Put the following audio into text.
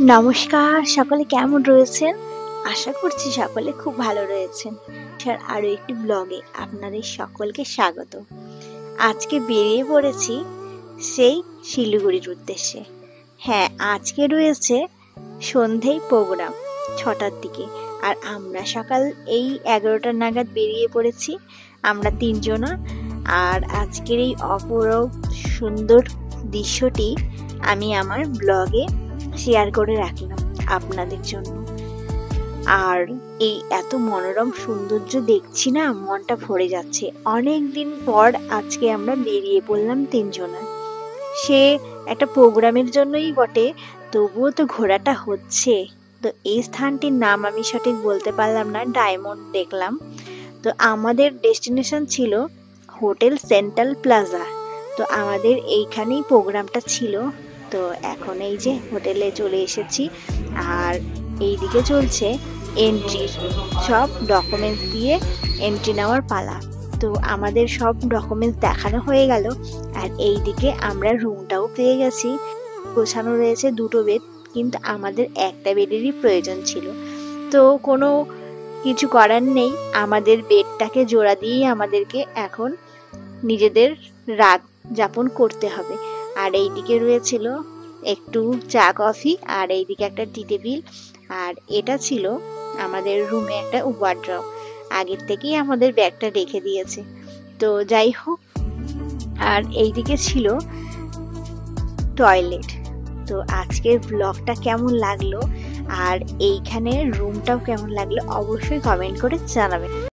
নমস্কার, সকলে কেমন রয়েছেন? আশা করছি সকলে খুব ভালো রয়েছেন। আরও একটি ব্লগে আপনাদের সকলকে স্বাগত। আজকে বেরিয়ে পড়েছি সেই শিলিগুড়ির উদ্দেশ্যে। হ্যাঁ, আজকে রয়েছে সন্ধেয় প্রোগ্রাম 6টার দিকে, আর আমরা সকাল এই 11টা নাগাদ বেরিয়ে পড়েছি আমরা তিনজনা। আর আজকের এই অপরূপ সুন্দর দৃশ্যটি আমি আমার ব্লগে শেয়ার করে রাখলাম আপনাদের জন্য। আর এই এত মনোরম সৌন্দর্য দেখছি না, মনটা ভরে যাচ্ছে। অনেক দিন পর আজকে আমরা বেরিয়ে পড়লাম তিনজনা। সে একটা প্রোগ্রামের জন্যই বটে, তবুও তো ঘোরাটা হচ্ছে। তো এই স্থানটির নাম আমি সঠিক বলতে পারলাম না, ডায়মন্ড দেখলাম। তো আমাদের ডেস্টিনেশন ছিল হোটেল সেন্ট্রাল প্লাজা। তো আমাদের এইখানেই প্রোগ্রামটা ছিল। তো এখন এই যে হোটেলে চলে এসেছি, আর এইদিকে চলছে এন্ট্রি। সব ডকুমেন্টস দিয়ে এন্ট্রি নেওয়ার পালা। তো আমাদের সব ডকুমেন্টস দেখানো হয়ে গেল, আর এইদিকে আমরা রুমটাও পেয়ে গেছি। গোছানো রয়েছে 2টো বেড, কিন্তু আমাদের একটা বেডেরই প্রয়োজন ছিল। তো কোনো কিছু করার নেই, আমাদের বেডটাকে জোড়া দিয়েই আমাদেরকে এখন নিজেদের রাত যাপন করতে হবে। আর এইদিকে রয়েছিল একটু চা কফি, আর এইদিকে একটা টি টেবিল, আর এটা ছিল আমাদের রুমে একটা ওয়ার্ড্রব। আগের থেকেই আমাদের ব্যাগটা রেখে দিয়েছে। তো যাই হোক, আর এইদিকে ছিল টয়লেট। তো আজকের ব্লগটা কেমন লাগলো আর এইখানে রুমটাও কেমন লাগলো অবশ্যই কমেন্ট করে জানাবেন।